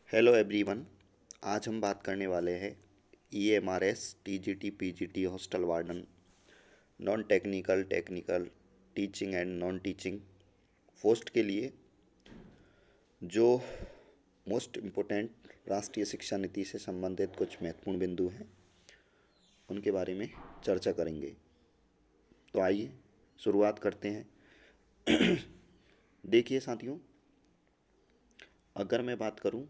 Hello everyone. आज हम बात करने वाले हैं EMRS TGT PGT hostel warden non technical technical teaching and non teaching post के लिए जो मोस्ट इम्पोर्टेंट राष्ट्रीय शिक्षा नीति से संबंधित कुछ महत्वपूर्ण बिंदु हैं उनके बारे में चर्चा करेंगे। तो आइए शुरुआत करते हैं। देखिए साथियों, अगर मैं बात करूं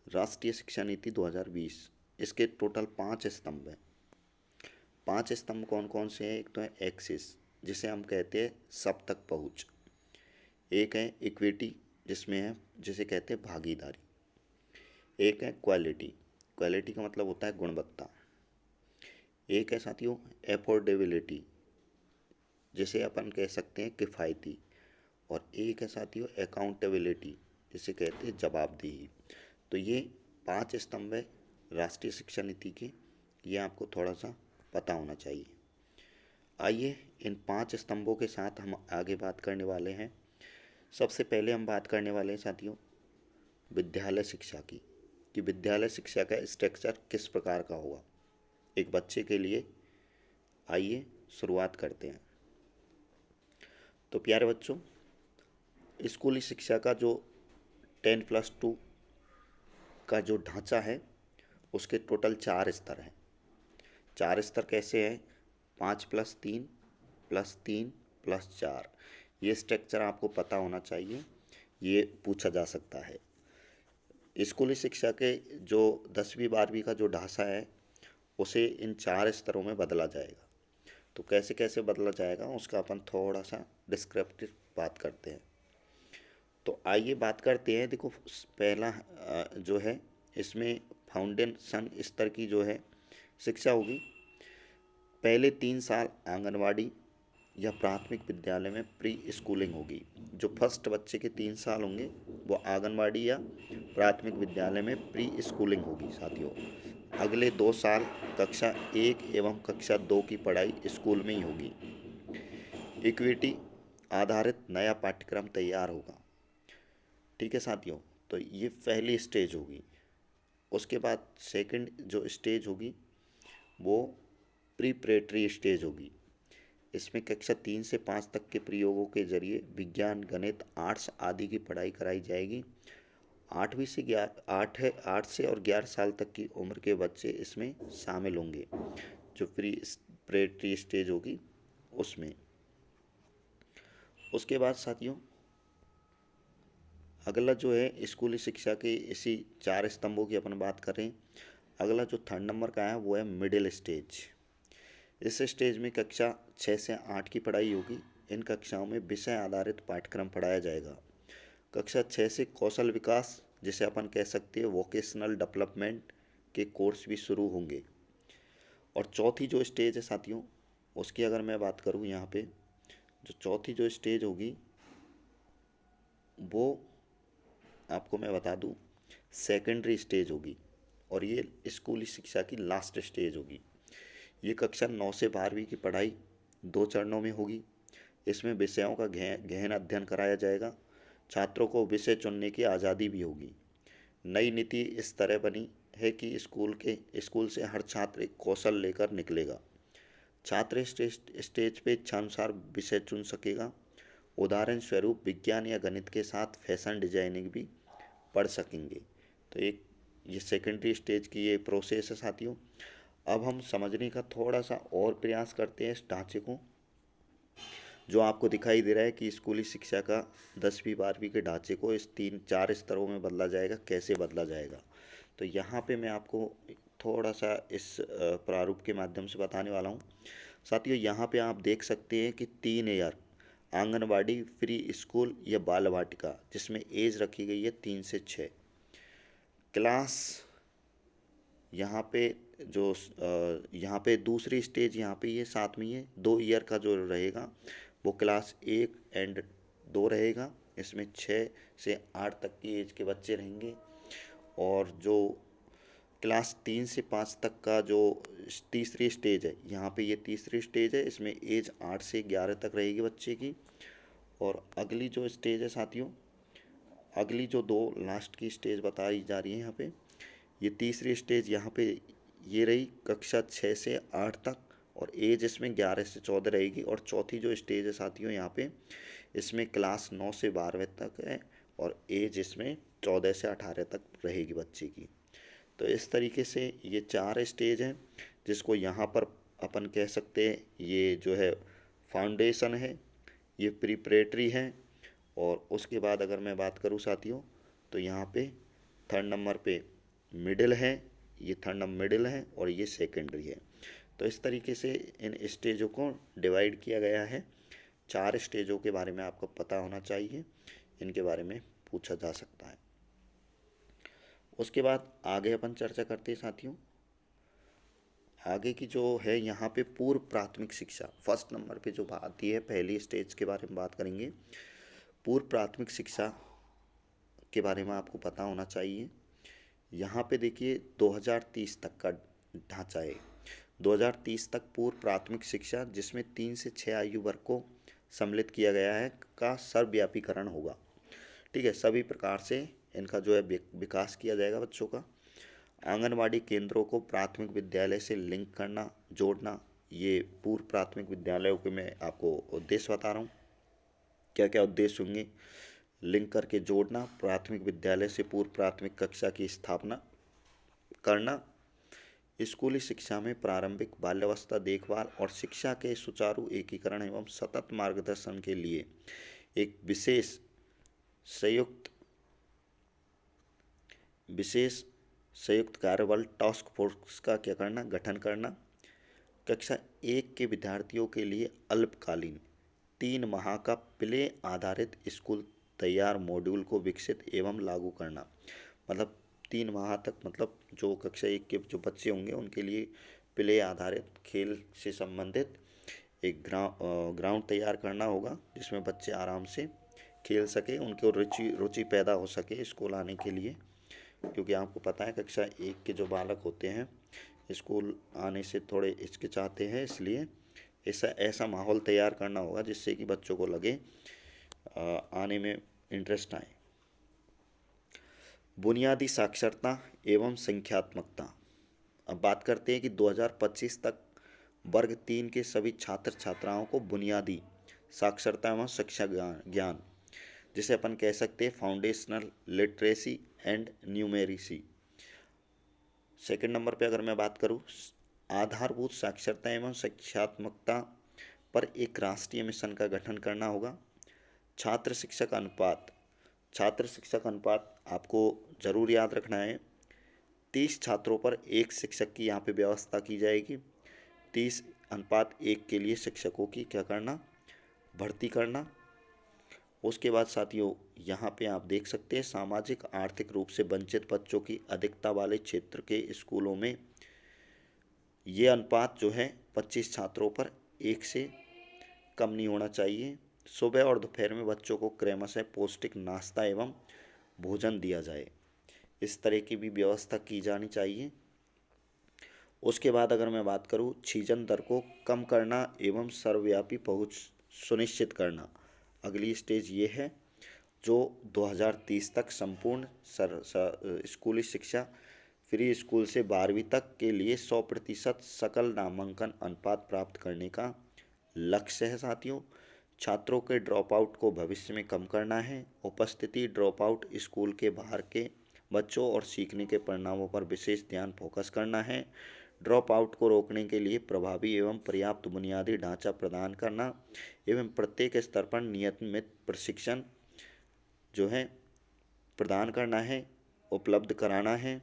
राष्ट्रीय शिक्षा नीति 2020, इसके टोटल 5 स्तंभ हैं। 5 स्तंभ कौन कौन से हैं? एक तो है एक्सिस, जिसे हम कहते हैं सब तक पहुंच। एक है इक्विटी, जिसमें है जिसे कहते हैं भागीदारी। एक है क्वालिटी, क्वालिटी का मतलब होता है गुणवत्ता। एक है साथियों एफोर्डेबिलिटी, जिसे अपन कह सकते हैं किफ़ायती। और एक है साथियों अकाउंटेबिलिटी, जिसे कहते हैं जवाबदेही। तो ये 5 स्तंभ है राष्ट्रीय शिक्षा नीति के, ये आपको थोड़ा सा पता होना चाहिए। आइए इन 5 स्तंभों के साथ हम आगे बात करने वाले हैं। सबसे पहले हम बात करने वाले हैं साथियों विद्यालय शिक्षा की, कि विद्यालय शिक्षा का स्ट्रक्चर किस प्रकार का होगा एक बच्चे के लिए। आइए शुरुआत करते हैं। तो प्यारे बच्चों, स्कूली शिक्षा का जो 10+2 का जो ढांचा है उसके टोटल 4 स्तर हैं। 4 स्तर कैसे हैं? 5+3+3+4। ये स्ट्रक्चर आपको पता होना चाहिए, ये पूछा जा सकता है। स्कूली शिक्षा के जो 10वीं 12वीं का जो ढांचा है उसे इन 4 स्तरों में बदला जाएगा। तो कैसे कैसे बदला जाएगा उसका अपन थोड़ा सा डिस्क्रिप्टिव बात करते हैं। तो आइए बात करते हैं। देखो पहला जो है इसमें फाउंडेशन स्तर की जो है शिक्षा होगी। पहले 3 साल आंगनवाड़ी या प्राथमिक विद्यालय में प्री स्कूलिंग होगी। जो फर्स्ट बच्चे के 3 साल होंगे वो आंगनवाड़ी या प्राथमिक विद्यालय में प्री स्कूलिंग होगी साथियों। अगले 2 साल कक्षा 1 एवं कक्षा 2 की पढ़ाई स्कूल में ही होगी। इक्विटी आधारित नया पाठ्यक्रम तैयार होगा। ठीक है साथियों, तो ये पहली स्टेज होगी। उसके बाद सेकंड जो स्टेज होगी वो प्रीपरेटरी स्टेज होगी। इसमें कक्षा 3 से 5 तक के प्रयोगों के जरिए विज्ञान, गणित, आर्ट्स आदि की पढ़ाई कराई जाएगी। 8 से और 11 साल तक की उम्र के बच्चे इसमें शामिल होंगे, जो प्रीपरेटरी स्टेज होगी उसमें। उसके बाद साथियों अगला जो है स्कूली शिक्षा के इसी 4 स्तंभों की अपन बात करें। अगला जो 3rd नंबर का है वो है मिडिल स्टेज। इस स्टेज में कक्षा 6 से 8 की पढ़ाई होगी। इन कक्षाओं में विषय आधारित पाठ्यक्रम पढ़ाया जाएगा। कक्षा 6 से कौशल विकास, जिसे अपन कह सकते हैं वोकेशनल डेवलपमेंट के कोर्स भी शुरू होंगे। और चौथी जो स्टेज है साथियों उसकी अगर मैं बात करूँ, यहाँ पे जो चौथी जो स्टेज होगी वो आपको मैं बता दूं सेकेंडरी स्टेज होगी। और ये स्कूली शिक्षा की लास्ट स्टेज होगी। ये कक्षा 9 से 12वीं की पढ़ाई 2 चरणों में होगी। इसमें विषयों का गहन अध्ययन कराया जाएगा। छात्रों को विषय चुनने की आज़ादी भी होगी। नई नीति इस तरह बनी है कि स्कूल से हर छात्र एक कौशल लेकर निकलेगा। छात्र स्टेज पे इच्छानुसार विषय चुन सकेगा। उदाहरण स्वरूप विज्ञान या गणित के साथ फैशन डिजाइनिंग भी पढ़ सकेंगे। तो एक ये सेकेंडरी स्टेज की ये प्रोसेस है साथियों। अब हम समझने का थोड़ा सा और प्रयास करते हैं इस ढांचे को, जो आपको दिखाई दे रहा है कि स्कूली शिक्षा का 10वीं 12वीं के ढांचे को इस 3-4 स्तरों में बदला जाएगा। कैसे बदला जाएगा तो यहाँ पे मैं आपको थोड़ा सा इस प्रारूप के माध्यम से बताने वाला हूँ साथियों। यहाँ पे आप देख सकते हैं कि 3 ईयर आंगनवाड़ी, प्री स्कूल या बाल वाटिका, जिसमें एज रखी गई है 3 से 6 क्लास। यहाँ पे जो यहाँ पे दूसरी स्टेज यहाँ पे ये 7वीं है। 2 ईयर का जो रहेगा वो क्लास 1 और 2 रहेगा। इसमें 6 से 8 तक की एज के बच्चे रहेंगे। और जो क्लास 3 से 5 तक का जो तीसरी स्टेज है, यहाँ पे ये तीसरी स्टेज है। इसमें एज 8 से 11 तक रहेगी बच्चे की। और अगली जो स्टेज है साथियों अगली जो दो लास्ट की स्टेज बताई जा रही है यहाँ पे, ये तीसरी स्टेज यहाँ पे ये रही कक्षा 6 से 8 तक, और एज इसमें 11 से 14 रहेगी। और चौथी जो स्टेज है साथियों यहाँ पे, इसमें क्लास 9 से 12 तक है, और एज इसमें 14 से 18 तक रहेगी बच्चे की। तो इस तरीके से ये 4 स्टेज हैं, जिसको यहाँ पर अपन कह सकते हैं ये जो है फाउंडेशन है, ये प्रिपरेटरी है। और उसके बाद अगर मैं बात करूँ साथियों, तो यहाँ पे थर्ड नंबर पे मिडिल है, ये थर्ड नंबर मिडिल है, और ये सेकेंडरी है। तो इस तरीके से इन स्टेजों को डिवाइड किया गया है। 4 स्टेजों के बारे में आपको पता होना चाहिए, इनके बारे में पूछा जा सकता है। उसके बाद आगे अपन चर्चा करते हैं साथियों। आगे की जो है यहाँ पे पूर्व प्राथमिक शिक्षा, फर्स्ट नंबर पे जो बात आती है, पहली स्टेज के बारे में बात करेंगे। पूर्व प्राथमिक शिक्षा के बारे में आपको पता होना चाहिए। यहाँ पे देखिए 2030 तक का ढांचा है। 2030 तक पूर्व प्राथमिक शिक्षा, जिसमें 3 से 6 आयु वर्ग को सम्मिलित किया गया है, का सर्वव्यापीकरण होगा। ठीक है, सभी प्रकार से इनका जो है विकास किया जाएगा बच्चों का। आंगनवाड़ी केंद्रों को प्राथमिक विद्यालय से लिंक करना, जोड़ना, ये पूर्व प्राथमिक विद्यालयों के मैं आपको उद्देश्य बता रहा हूँ, क्या क्या उद्देश्य होंगे। लिंक करके जोड़ना, प्राथमिक विद्यालय से पूर्व प्राथमिक कक्षा की स्थापना करना, स्कूली शिक्षा में प्रारंभिक बाल्यावस्था देखभाल और शिक्षा के सुचारू एकीकरण एवं सतत मार्गदर्शन के लिए एक विशेष संयुक्त कार्यबल टास्क फोर्स का क्या करना, गठन करना। कक्षा 1 के विद्यार्थियों के लिए अल्पकालीन 3 माह का प्ले आधारित स्कूल तैयार मॉड्यूल को विकसित एवं लागू करना। मतलब 3 माह तक, मतलब जो कक्षा 1 के जो बच्चे होंगे उनके लिए प्ले आधारित खेल से संबंधित एक ग्राउंड तैयार करना होगा, जिसमें बच्चे आराम से खेल सके, उनको रुचि पैदा हो सके स्कूल आने के लिए। क्योंकि आपको पता है कक्षा 1 के जो बालक होते हैं स्कूल आने से थोड़े हिचकिचाते हैं, इसलिए ऐसा माहौल तैयार करना होगा जिससे कि बच्चों को लगे आने में इंटरेस्ट आए। बुनियादी साक्षरता एवं संख्यात्मकता। अब बात करते हैं कि 2025 तक वर्ग 3 के सभी छात्र छात्राओं को बुनियादी साक्षरता एवं शिक्षा ज्ञान, जिसे अपन कह सकते हैं foundational literacy and numeracy. Second number पे अगर मैं बात करूँ, आधारभूत साक्षरता एवं शिक्षात्मकता पर एक राष्ट्रीय मिशन का गठन करना होगा। छात्र शिक्षक अनुपात आपको ज़रूर याद रखना है। 30 छात्रों पर एक शिक्षक की यहाँ पे व्यवस्था की जाएगी। 30:1 के लिए शिक्षकों की क्या करना, भर्ती करना। उसके बाद साथियों यहाँ पे आप देख सकते हैं सामाजिक आर्थिक रूप से वंचित बच्चों की अधिकता वाले क्षेत्र के स्कूलों में ये अनुपात जो है 25 छात्रों पर 1 से कम नहीं होना चाहिए। सुबह और दोपहर में बच्चों को क्रमशः पौष्टिक नाश्ता एवं भोजन दिया जाए, इस तरह की भी व्यवस्था की जानी चाहिए। उसके बाद अगर मैं बात करूँ, छीजन दर को कम करना एवं सर्वव्यापी पहुँच सुनिश्चित करना। अगली स्टेज ये है जो 2030 तक संपूर्ण स्कूली शिक्षा फ्री स्कूल से 12वीं तक के लिए 100% सकल नामांकन अनुपात प्राप्त करने का लक्ष्य है साथियों। छात्रों के ड्रॉप आउट को भविष्य में कम करना है। उपस्थिति ड्रॉप आउट स्कूल के बाहर के बच्चों और सीखने के परिणामों पर विशेष ध्यान फोकस करना है। ड्रॉप आउट को रोकने के लिए प्रभावी एवं पर्याप्त बुनियादी ढांचा प्रदान करना एवं प्रत्येक स्तर पर नियमित प्रशिक्षण जो है प्रदान करना है, उपलब्ध कराना है।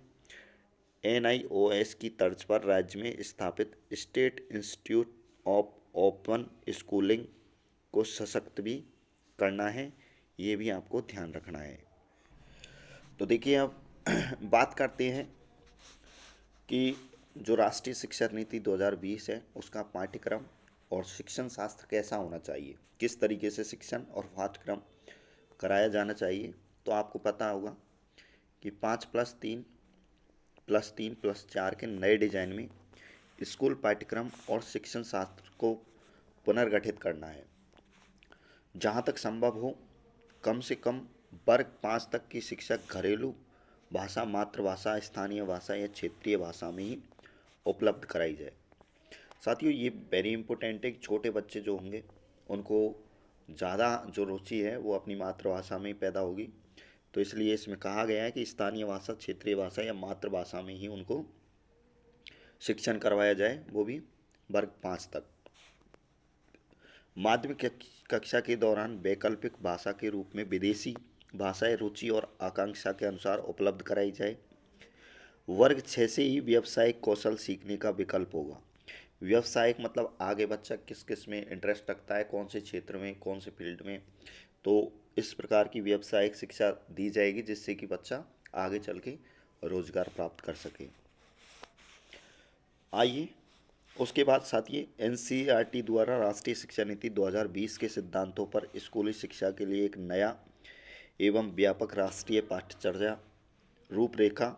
NIOS की तर्ज पर राज्य में स्थापित state institute of open schooling को सशक्त भी करना है, ये भी आपको ध्यान रखना है। तो देखिए अब बात करते हैं कि जो राष्ट्रीय शिक्षा नीति 2020 है उसका पाठ्यक्रम और शिक्षण शास्त्र कैसा होना चाहिए, किस तरीके से शिक्षण और पाठ्यक्रम कराया जाना चाहिए। तो आपको पता होगा कि 5+3+3+4 के नए डिजाइन में स्कूल पाठ्यक्रम और शिक्षण शास्त्र को पुनर्गठित करना है। जहाँ तक संभव हो कम से कम वर्ग 5 तक की शिक्षा घरेलू भाषा, मातृभाषा, स्थानीय भाषा या क्षेत्रीय भाषा में ही उपलब्ध कराई जाए। साथियों, ये वेरी इंपॉर्टेंट है कि छोटे बच्चे जो होंगे उनको ज़्यादा जो रुचि है वो अपनी मातृभाषा में ही पैदा होगी। तो इसलिए इसमें कहा गया है कि स्थानीय भाषा, क्षेत्रीय भाषा या मातृभाषा में ही उनको शिक्षण करवाया जाए, वो भी वर्ग 5 तक। माध्यमिक कक्षा के दौरान वैकल्पिक भाषा के रूप में विदेशी भाषाएं रुचि और आकांक्षा के अनुसार उपलब्ध कराई जाए। वर्ग 6 से ही व्यावसायिक कौशल सीखने का विकल्प होगा। व्यावसायिक मतलब आगे बच्चा किस किस में इंटरेस्ट रखता है, कौन से क्षेत्र में, कौन से फील्ड में, तो इस प्रकार की व्यावसायिक शिक्षा दी जाएगी जिससे कि बच्चा आगे चल के रोजगार प्राप्त कर सके। आइए उसके बाद साथियों, एनसीईआरटी द्वारा राष्ट्रीय शिक्षा नीति 2020 के सिद्धांतों पर स्कूली शिक्षा के लिए एक नया एवं व्यापक राष्ट्रीय पाठ्यचर्या रूपरेखा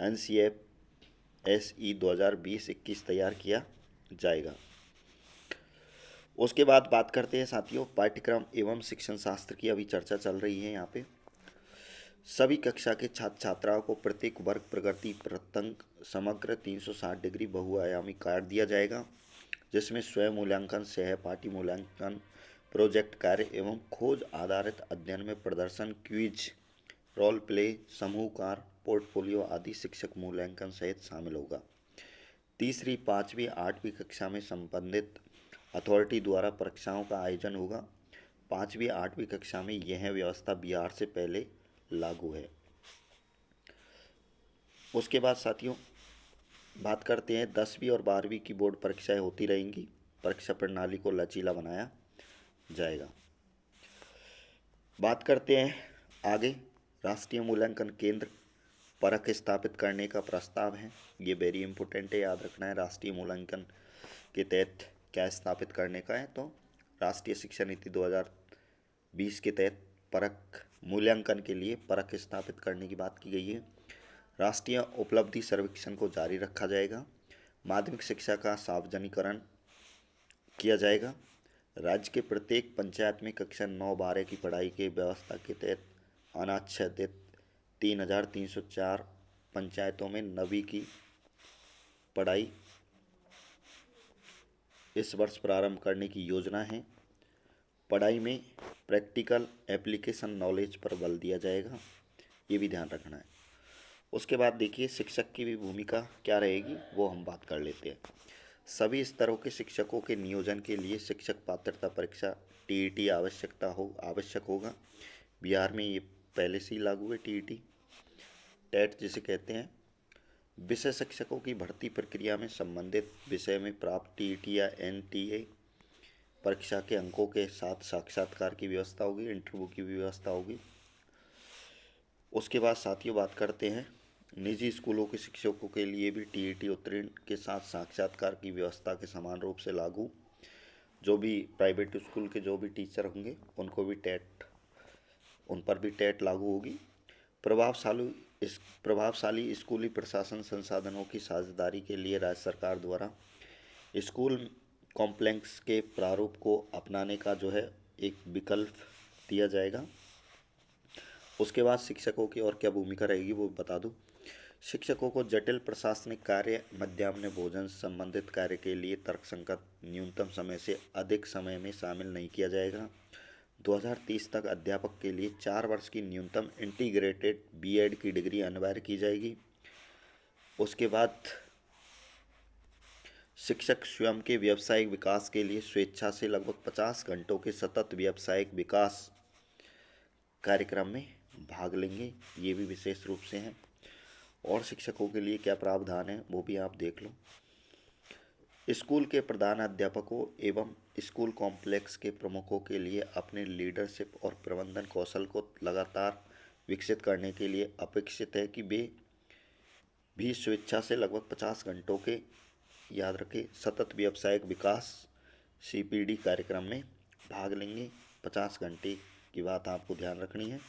NCFSE 2020-21 तैयार किया जाएगा। उसके बाद बात करते हैं साथियों पाठ्यक्रम एवं शिक्षण शास्त्र की। अभी चर्चा चल रही है यहाँ पे। सभी कक्षा के छात्र छात्राओं को प्रत्येक वर्ग प्रगति प्रतंक समग्र 360 डिग्री बहुआयामी कार्ड दिया जाएगा, जिसमें स्वयं मूल्यांकन, सहपाठी मूल्यांकन, प्रोजेक्ट कार्य एवं खोज आधारित अध्ययन में प्रदर्शन, क्विज, रोल प्ले, समूह कार्य, पोर्टफोलियो आदि शिक्षक मूल्यांकन सहित शामिल होगा। तीसरी, पाँचवीं, आठवीं कक्षा में संबंधित अथॉरिटी द्वारा परीक्षाओं का आयोजन होगा। पाँचवीं आठवीं कक्षा में यह व्यवस्था बिहार से पहले लागू है। उसके बाद साथियों बात करते हैं 10वीं और 12वीं की बोर्ड परीक्षाएं होती रहेंगी। परीक्षा प्रणाली को लचीला बनाया जाएगा। बात करते हैं आगे, राष्ट्रीय मूल्यांकन केंद्र परख स्थापित करने का प्रस्ताव है। ये वेरी इंपॉर्टेंट है, याद रखना है। राष्ट्रीय मूल्यांकन के तहत क्या स्थापित करने का है, तो राष्ट्रीय शिक्षा नीति 2020 के तहत परख मूल्यांकन के लिए परख स्थापित करने की बात की गई है। राष्ट्रीय उपलब्धि सर्वेक्षण को जारी रखा जाएगा। माध्यमिक शिक्षा का सार्वजनिकरण किया जाएगा। राज्य के प्रत्येक पंचायत में कक्षा 9-12 की पढ़ाई के व्यवस्था के तहत अनाच्छादित 3,304 पंचायतों में 9वीं की पढ़ाई इस वर्ष प्रारंभ करने की योजना है। पढ़ाई में प्रैक्टिकल एप्लीकेशन नॉलेज पर बल दिया जाएगा, ये भी ध्यान रखना है। उसके बाद देखिए शिक्षक की भी भूमिका क्या रहेगी, वो हम बात कर लेते हैं। सभी स्तरों के शिक्षकों के नियोजन के लिए शिक्षक पात्रता परीक्षा TET आवश्यक होगा। बिहार में ये पहले से ही लागू है TET, टेट जिसे कहते हैं। विषय शिक्षकों की भर्ती प्रक्रिया में संबंधित विषय में प्राप्त TET या NTA परीक्षा के अंकों के साथ साक्षात्कार की व्यवस्था होगी, इंटरव्यू की भी व्यवस्था होगी। उसके बाद साथियों बात करते हैं निजी स्कूलों के शिक्षकों के लिए भी TET उत्तीर्ण के साथ साक्षात्कार की व्यवस्था के समान रूप से लागू। जो भी प्राइवेट स्कूल के जो भी टीचर होंगे उनको भी उन पर भी टेट लागू होगी। प्रभावशाली स्कूली प्रशासन संसाधनों की साझेदारी के लिए राज्य सरकार द्वारा स्कूल कॉम्प्लेक्स के प्रारूप को अपनाने का जो है एक विकल्प दिया जाएगा। उसके बाद शिक्षकों की और क्या भूमिका रहेगी वो बता दूं। शिक्षकों को जटिल प्रशासनिक कार्य, मध्याह्न भोजन संबंधित कार्य के लिए तर्कसंगत न्यूनतम समय से अधिक समय में शामिल नहीं किया जाएगा। 2030 तक अध्यापक के लिए 4 वर्ष की न्यूनतम इंटीग्रेटेड BEd की डिग्री अनिवार्य की जाएगी। उसके बाद शिक्षक स्वयं के व्यावसायिक विकास के लिए स्वेच्छा से लगभग 50 घंटों के सतत व्यावसायिक विकास कार्यक्रम में भाग लेंगे, ये भी विशेष रूप से हैं। और शिक्षकों के लिए क्या प्रावधान है वो भी आप देख लो। स्कूल के प्रधान अध्यापकों एवं स्कूल कॉम्प्लेक्स के प्रमुखों के लिए अपने लीडरशिप और प्रबंधन कौशल को लगातार विकसित करने के लिए अपेक्षित है कि वे भी स्वेच्छा से लगभग 50 घंटों के, याद रखें, सतत व्यावसायिक विकास CPD कार्यक्रम में भाग लेंगे। 50 घंटे की बात आपको ध्यान रखनी है।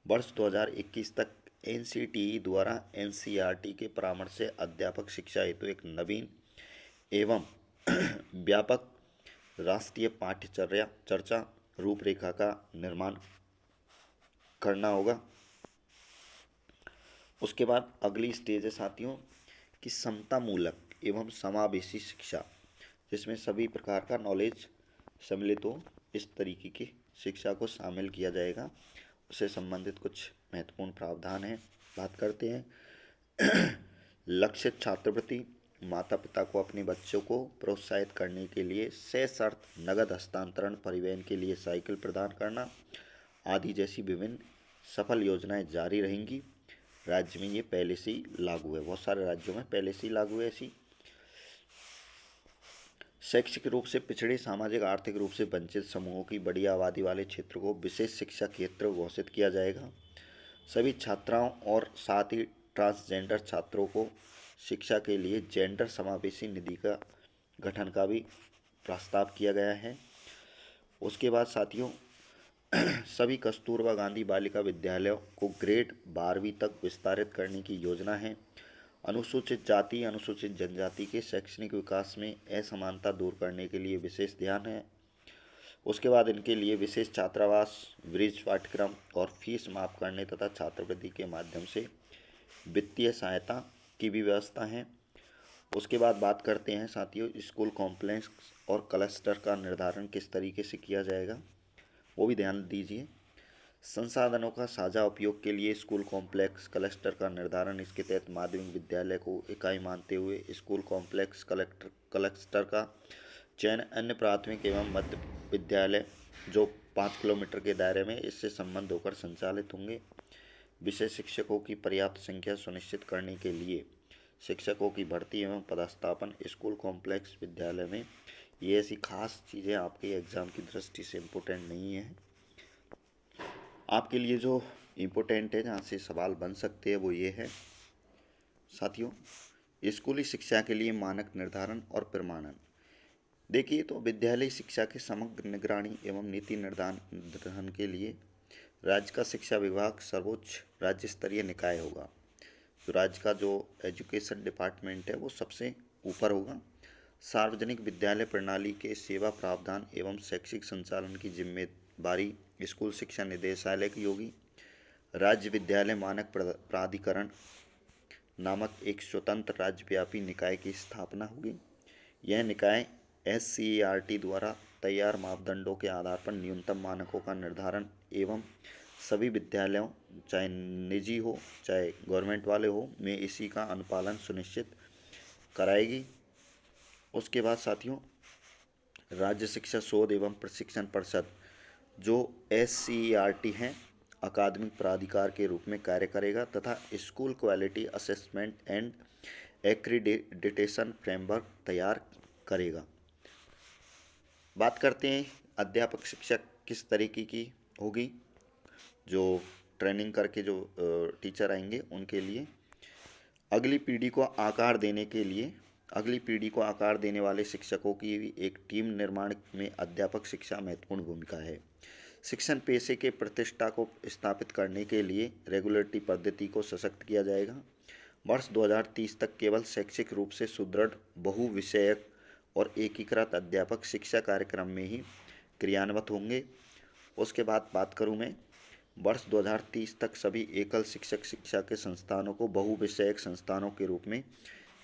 वर्ष 2021 तक NCTE द्वारा NCERT के परामर्श से अध्यापक शिक्षा हेतु एक नवीन एवं व्यापक राष्ट्रीय पाठ्यचर्या चर्चा रूपरेखा का निर्माण करना होगा। उसके बाद अगली स्टेज है साथियों कि समता मूलक एवं समावेशी शिक्षा, जिसमें सभी प्रकार का नॉलेज सम्मिलित हो, इस तरीके की शिक्षा को शामिल किया जाएगा। उससे संबंधित कुछ महत्वपूर्ण प्रावधान हैं, बात करते हैं। लक्षित छात्रवृत्ति, माता पिता को अपने बच्चों को प्रोत्साहित करने के लिए सशर्त नगद हस्तांतरण, परिवहन के लिए साइकिल प्रदान करना आदि जैसी विभिन्न सफल योजनाएं जारी रहेंगी। राज्य में ये पहले से ही लागू है, बहुत सारे राज्यों में पहले से ही लागू है ऐसी। शैक्षिक रूप से पिछड़े, सामाजिक आर्थिक रूप से वंचित समूहों की बड़ी आबादी वाले क्षेत्र को विशेष शिक्षा क्षेत्र घोषित किया जाएगा। सभी छात्राओं और साथ ही ट्रांसजेंडर छात्रों को शिक्षा के लिए जेंडर समावेशी निधि का गठन का भी प्रस्ताव किया गया है। उसके बाद साथियों सभी कस्तूरबा गांधी बालिका विद्यालयों को ग्रेड 12वीं तक विस्तारित करने की योजना है। अनुसूचित जाति, अनुसूचित जनजाति के शैक्षणिक विकास में असमानता दूर करने के लिए विशेष ध्यान है। उसके बाद इनके लिए विशेष छात्रावास, ब्रिज पाठ्यक्रम और फीस माफ करने तथा छात्रवृत्ति के माध्यम से वित्तीय सहायता की भी व्यवस्था है। उसके बाद बात करते हैं साथियों स्कूल कॉम्प्लेक्स और क्लस्टर का निर्धारण किस तरीके से किया जाएगा, वो भी ध्यान दीजिए। संसाधनों का साझा उपयोग के लिए स्कूल कॉम्प्लेक्स क्लस्टर का निर्धारण, इसके तहत माध्यमिक विद्यालय को इकाई मानते हुए स्कूल कॉम्प्लेक्स क्लस्टर का चयन अन्य प्राथमिक एवं मध्य विद्यालय जो 5 किलोमीटर के दायरे में इससे संबंध होकर संचालित होंगे। विषय शिक्षकों की पर्याप्त संख्या सुनिश्चित करने के लिए शिक्षकों की भर्ती एवं पदस्थापन स्कूल कॉम्प्लेक्स विद्यालय में, ये ऐसी खास चीज़ें आपके एग्ज़ाम की दृष्टि से इम्पोर्टेंट नहीं है। आपके लिए जो इम्पोर्टेंट है, जहाँ से सवाल बन सकते हैं, वो ये है साथियों स्कूली शिक्षा के लिए मानक निर्धारण और प्रमाणन। देखिए तो विद्यालय शिक्षा के समग्र निगरानी एवं नीति निर्धारण के लिए राज्य का शिक्षा विभाग सर्वोच्च राज्य स्तरीय निकाय होगा। तो राज्य का जो एजुकेशन डिपार्टमेंट है वो सबसे ऊपर होगा। सार्वजनिक विद्यालय प्रणाली के सेवा प्रावधान एवं शैक्षिक संचालन की जिम्मेदारी स्कूल शिक्षा निदेशालय की होगी। राज्य विद्यालय मानक प्राधिकरण नामक एक स्वतंत्र राज्यव्यापी निकाय की स्थापना होगी। यह निकाय SCERT द्वारा तैयार मापदंडों के आधार पर न्यूनतम मानकों का निर्धारण एवं सभी विद्यालयों, चाहे निजी हो चाहे गवर्नमेंट वाले हो, में इसी का अनुपालन सुनिश्चित कराएगी। उसके बाद साथियों राज्य शिक्षा शोध एवं प्रशिक्षण परिषद जो SCERT हैं अकादमिक प्राधिकार के रूप में कार्य करेगा तथा school quality assessment and accreditation framework तैयार करेगा। बात करते हैं अध्यापक शिक्षक किस तरीके की होगी, जो ट्रेनिंग करके जो टीचर आएंगे उनके लिए अगली पीढ़ी को आकार देने वाले शिक्षकों की एक टीम निर्माण में अध्यापक शिक्षा महत्वपूर्ण भूमिका है। शिक्षण पेशे के प्रतिष्ठा को स्थापित करने के लिए रेगुलेटरी पद्धति को सशक्त किया जाएगा। वर्ष 2030 तक केवल शैक्षिक रूप से सुदृढ़ बहुविषयक और एकीकृत अध्यापक शिक्षा कार्यक्रम में ही क्रियान्वित होंगे। उसके बाद बात करूं मैं वर्ष 2030 तक सभी एकल शिक्षक शिक्षा के संस्थानों को बहुविषयक संस्थानों के रूप में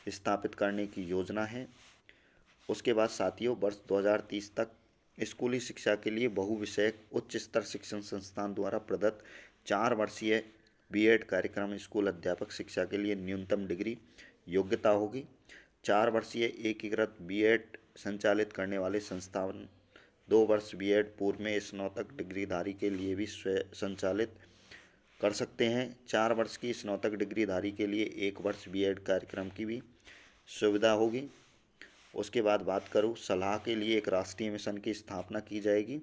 स्थापित करने की योजना है। उसके बाद साथियों वर्ष 2030 तक स्कूली शिक्षा के लिए बहुविषयक उच्च स्तर शिक्षण संस्थान द्वारा प्रदत्त 4 वर्षीय B.Ed कार्यक्रम स्कूल अध्यापक शिक्षा के लिए न्यूनतम डिग्री योग्यता होगी। 4 वर्षीय एकीकृत B.Ed संचालित करने वाले संस्थान 2 वर्ष B.Ed पूर्व में स्नातक डिग्रीधारी के लिए भी स्वयं संचालित कर सकते हैं। 4 वर्ष की स्नातक डिग्रीधारी के लिए 1 वर्ष B.Ed कार्यक्रम की भी सुविधा होगी। उसके बाद बात करूँ सलाह के लिए एक राष्ट्रीय मिशन की स्थापना की जाएगी।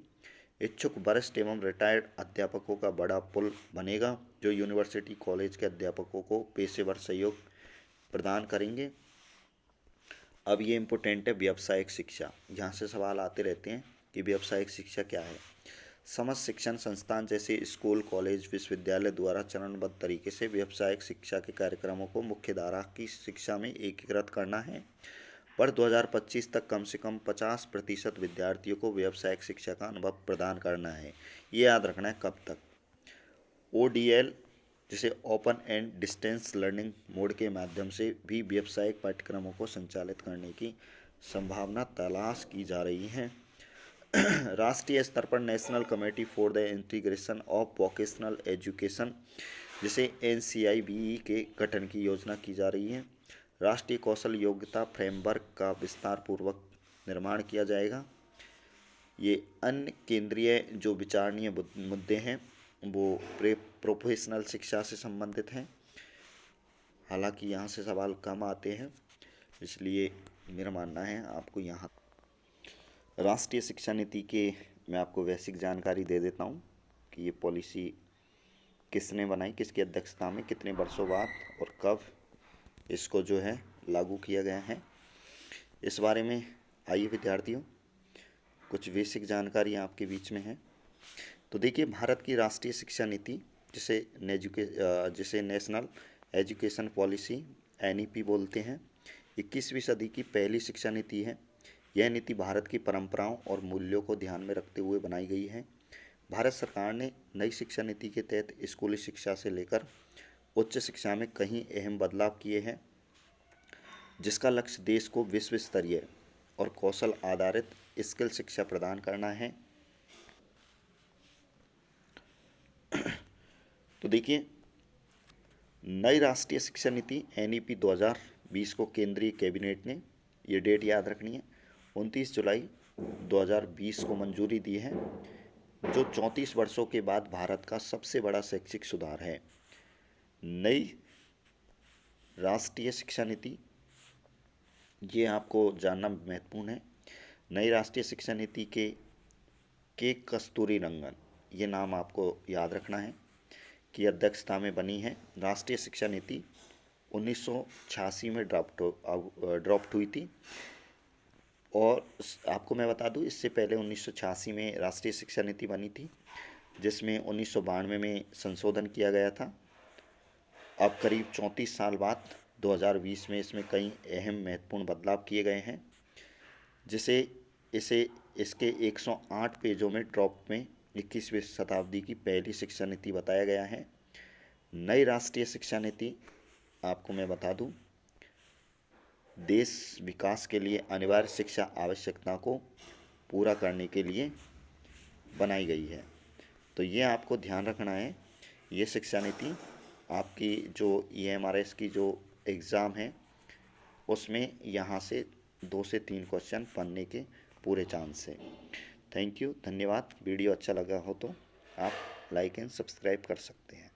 इच्छुक वरिष्ठ एवं रिटायर्ड अध्यापकों का बड़ा पुल बनेगा जो यूनिवर्सिटी कॉलेज के अध्यापकों को पेशेवर सहयोग प्रदान करेंगे। अब ये इम्पोर्टेंट है व्यावसायिक शिक्षा, यहाँ से सवाल आते रहते हैं कि व्यावसायिक शिक्षा क्या है। समस्त शिक्षण संस्थान जैसे स्कूल, कॉलेज, विश्वविद्यालय द्वारा चरणबद्ध तरीके से व्यावसायिक शिक्षा के कार्यक्रमों को मुख्यधारा की शिक्षा में एकीकृत करना है। वर्ष 2025 तक कम से कम 50% विद्यार्थियों को व्यावसायिक शिक्षा का अनुभव प्रदान करना है। ये याद रखना है कब तक। ODL जिसे open and distance learning mode के माध्यम से भी व्यावसायिक पाठ्यक्रमों को संचालित करने की संभावना तलाश की जा रही है। राष्ट्रीय स्तर पर national committee for the integration of vocational education जिसे NCIBE के गठन की योजना की जा रही है। राष्ट्रीय कौशल योग्यता फ्रेमवर्क का विस्तार पूर्वक निर्माण किया जाएगा। ये अन्य केंद्रीय जो विचारणीय मुद्दे हैं वो प्रोफेशनल शिक्षा से संबंधित हैं। हालांकि यहाँ से सवाल कम आते हैं, इसलिए मेरा मानना है आपको यहाँ राष्ट्रीय शिक्षा नीति के मैं आपको बेसिक जानकारी दे देता हूँ कि ये पॉलिसी किसने बनाई, किसकी अध्यक्षता में, कितने वर्षों बाद और कब इसको जो है लागू किया गया है। इस बारे में आइए विद्यार्थियों कुछ बेसिक जानकारी आपके बीच में है। तो देखिए, भारत की राष्ट्रीय शिक्षा नीति जिसे नेशनल एजुकेशन पॉलिसी NEP बोलते हैं, 21वीं सदी की पहली शिक्षा नीति है। यह नीति भारत की परंपराओं और मूल्यों को ध्यान में रखते हुए बनाई गई है। भारत सरकार ने नई शिक्षा नीति के तहत स्कूली शिक्षा से लेकर उच्च शिक्षा में कई अहम बदलाव किए हैं, जिसका लक्ष्य देश को विश्व स्तरीय और कौशल आधारित स्किल शिक्षा प्रदान करना है। तो देखिए, नई राष्ट्रीय शिक्षा नीति NEP 2020 को केंद्रीय कैबिनेट ने, ये डेट याद रखनी है, 29 जुलाई 2020 को मंजूरी दी है, जो 34 वर्षों के बाद भारत का सबसे बड़ा शैक्षिक सुधार है। नई राष्ट्रीय शिक्षा नीति, ये आपको जानना महत्वपूर्ण है। नई राष्ट्रीय शिक्षा नीति के कस्तूरीरंगन, ये नाम आपको याद रखना है, की अध्यक्षता में बनी है। राष्ट्रीय शिक्षा नीति 1986 में ड्राफ्ट हुई थी। और आपको मैं बता दूं, इससे पहले 1986 में राष्ट्रीय शिक्षा नीति बनी थी, जिसमें 1992 में संशोधन किया गया था। अब करीब 34 साल बाद 2020 में इसमें कई अहम महत्वपूर्ण बदलाव किए गए हैं, इसके 108 पेजों में ड्राफ्ट में 21वीं शताब्दी की पहली शिक्षा नीति बताया गया है। नई राष्ट्रीय शिक्षा नीति, आपको मैं बता दूं, देश विकास के लिए अनिवार्य शिक्षा आवश्यकता को पूरा करने के लिए बनाई गई है। तो ये आपको ध्यान रखना है। ये शिक्षा नीति आपकी जो EMRS की जो एग्ज़ाम है उसमें यहाँ से 2 से 3 क्वेश्चन बनने के पूरे चांस है। थैंक यू, धन्यवाद। वीडियो अच्छा लगा हो तो आप लाइक एंड सब्सक्राइब कर सकते हैं।